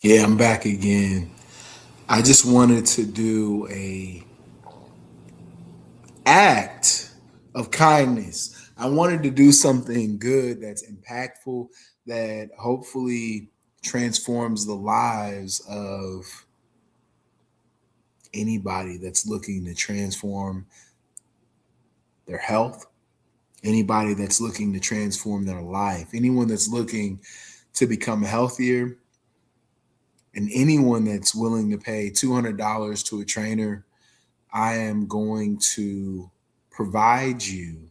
Yeah, I'm back again. I just wanted to do a act of kindness. I wanted to do something good that's impactful that hopefully transforms the lives of anybody that's looking to transform their health, anybody that's looking to transform their life, anyone that's looking to become healthier, and anyone that's willing to pay $200 to a trainer. I am going to provide you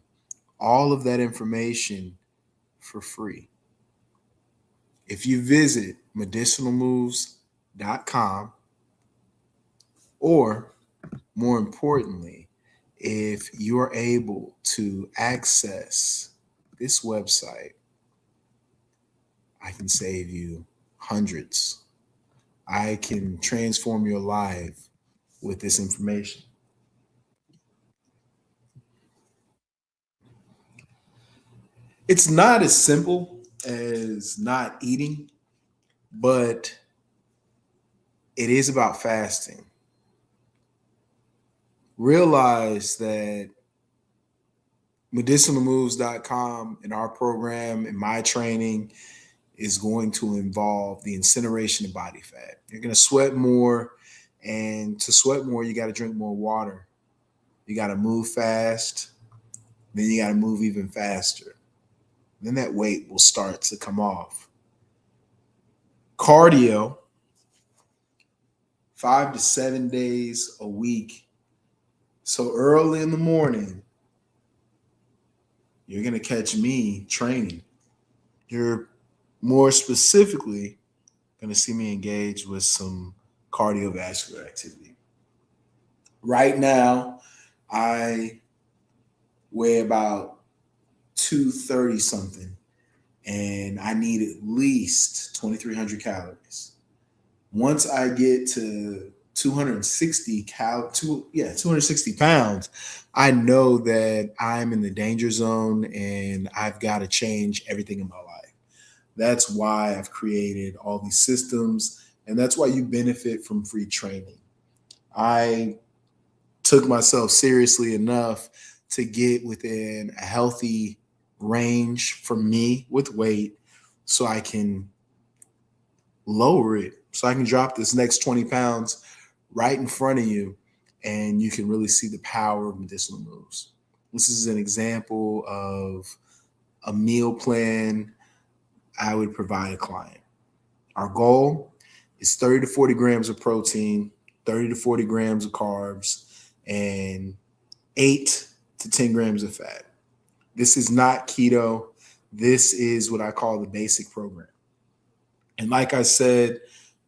all of that information for free. If you visit medicinalmoves.com, or more importantly, if you're able to access this website, I can save you hundreds. I can transform your life with this information. It's not as simple as not eating, but it is about fasting. Realize that medicinalmoves.com and our program and my training is going to involve the incineration of body fat. You're going to sweat more, and to sweat more, you got to drink more water. You got to move fast, then you got to move even faster. Then that weight will start to come off. Cardio, 5 to 7 days a week. So early in the morning, you're going to catch me training. You're more specifically going to see me engage with some cardiovascular activity. Right now, I weigh about 230 something, and I need at least 2,300 calories. Once I get to 260 pounds, I know that I'm in the danger zone and I've got to change everything in my life. That's why I've created all these systems, and that's why you benefit from free training. I took myself seriously enough to get within a healthy range for me with weight so I can lower it, so I can drop this next 20 pounds right in front of you, and you can really see the power of medicinal moves. This is an example of a meal plan I would provide a client. Our goal is 30 to 40 grams of protein, 30 to 40 grams of carbs, and 8 to 10 grams of fat. This is not keto. This is what I call the basic program. And like I said,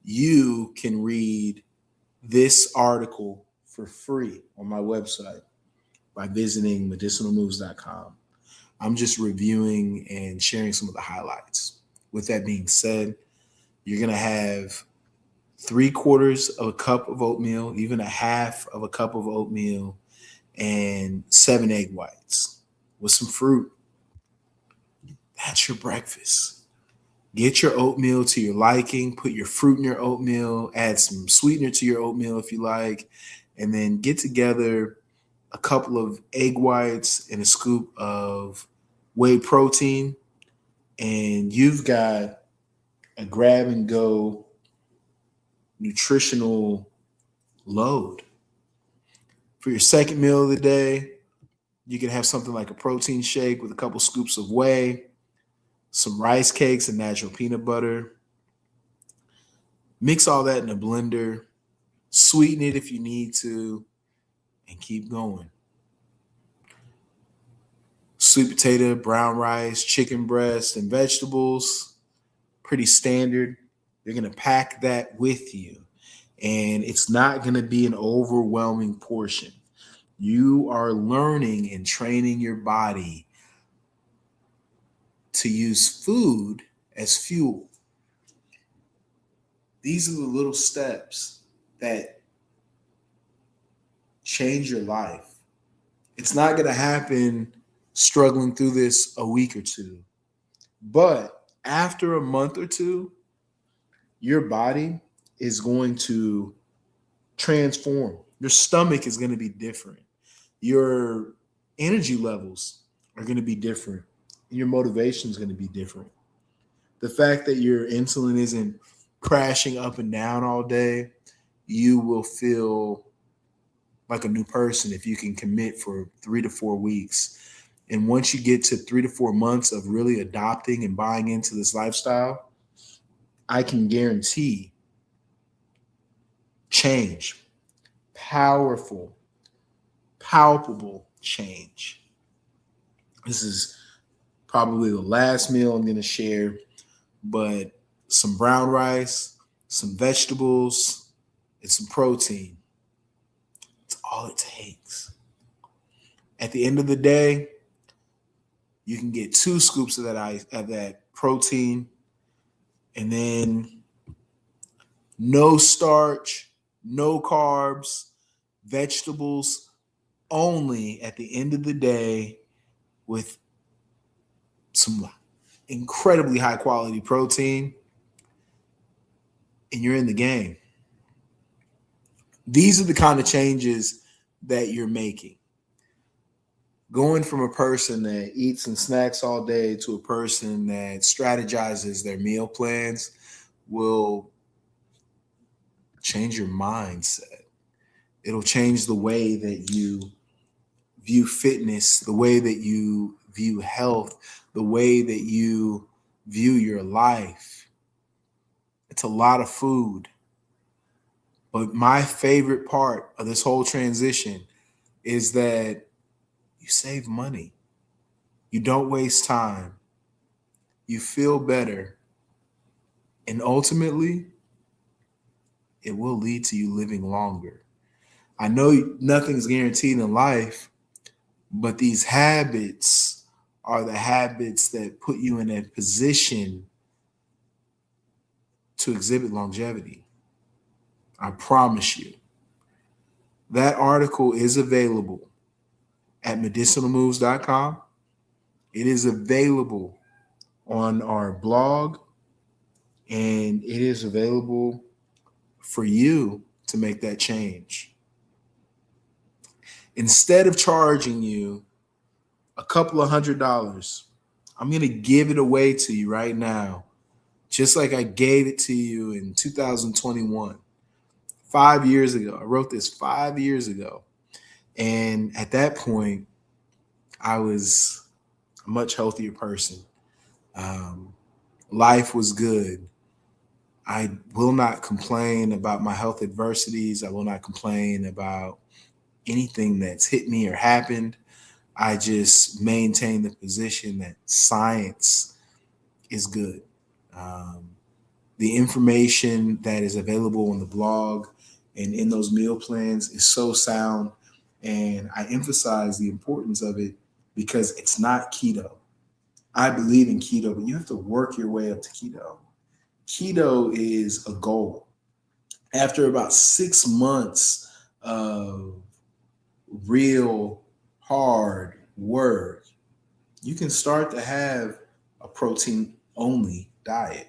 you can read this article for free on my website by visiting medicinalmoves.com. I'm just reviewing and sharing some of the highlights. With that being said, you're going to have 3/4 of a cup of oatmeal, even a half of a cup of oatmeal, and 7 egg whites with some fruit. That's your breakfast. Get your oatmeal to your liking, put your fruit in your oatmeal, add some sweetener to your oatmeal if you like, and then get together a couple of egg whites and a scoop of whey protein, and you've got a grab and go nutritional load. For your second meal of the day, you can have something like a protein shake with a couple scoops of whey, some rice cakes and natural peanut butter. Mix all that in a blender, sweeten it if you need to, and keep going. Sweet potato, brown rice, chicken breast, and vegetables, pretty standard. You're going to pack that with you, and it's not going to be an overwhelming portion. You are learning and training your body to use food as fuel. These are the little steps that change your life. It's not going to happen struggling through this a week or two, but after a month or two, your body is going to transform. Your stomach is going to be different. Your energy levels are going to be different. Your motivation is going to be different. The fact that your insulin isn't crashing up and down all day, you will feel like a new person if you can commit for 3 to 4 weeks. And once you get to 3 to 4 months of really adopting and buying into this lifestyle, I can guarantee change, powerful, palpable change. This is probably the last meal I'm going to share, but some brown rice, some vegetables, and some protein. It's all it takes. At the end of the day, you can get 2 scoops of that protein, and then no starch, no carbs, vegetables only at the end of the day, with some incredibly high quality protein, and you're in the game. These are the kind of changes that you're making. Going from a person that eats and snacks all day to a person that strategizes their meal plans will change your mindset. It'll change the way that you view fitness, the way that you view health, the way that you view your life. It's a lot of food. But my favorite part of this whole transition is that you save money. You don't waste time. You feel better. And ultimately, it will lead to you living longer. I know nothing's guaranteed in life, but these habits are the habits that put you in a position to exhibit longevity. I promise you. That article is available at medicinalmoves.com. It is available on our blog, and it is available for you to make that change. Instead of charging you a couple of $100, I'm going to give it away to you right now, just like I gave it to you in 2021, 5 years ago. I wrote this 5 years ago. And at that point, I was a much healthier person. Life was good. I will not complain about my health adversities. I will not complain about anything that's hit me or happened. I just maintain the position that science is good. The information that is available on the blog and in those meal plans is so sound. And I emphasize the importance of it because it's not keto. I believe in keto, but you have to work your way up to keto. Keto is a goal. After about 6 months of real hard work, you can start to have a protein only diet.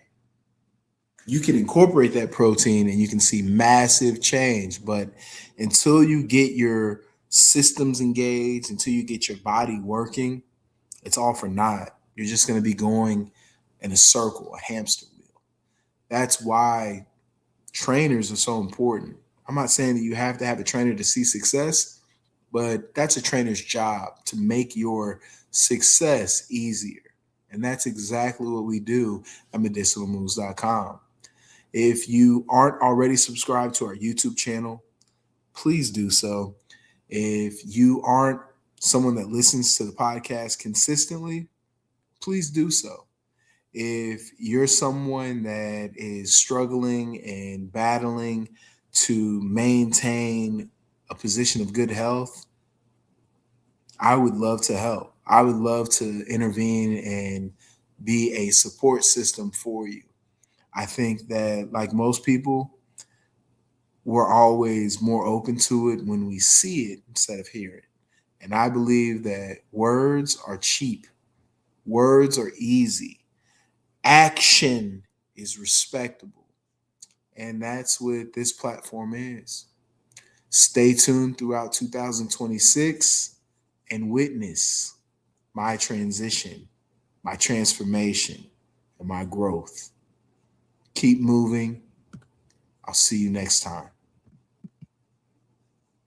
You can incorporate that protein and you can see massive change. But until you get your systems engaged, until you get your body working, it's all for naught. You're just going to be going in a circle, a hamster wheel. That's why trainers are so important. I'm not saying that you have to have a trainer to see success, but that's a trainer's job to make your success easier. And that's exactly what we do at medicinalmoves.com. If you aren't already subscribed to our YouTube channel, please do so. If you aren't someone that listens to the podcast consistently, please do so. If you're someone that is struggling and battling to maintain a position of good health, I would love to help. I would love to intervene and be a support system for you. I think that, like most people, we're always more open to it when we see it instead of hear it. And I believe that words are cheap. Words are easy. Action is respectable. And that's what this platform is. Stay tuned throughout 2026 and witness my transition, my transformation, and my growth. Keep moving. I'll see you next time.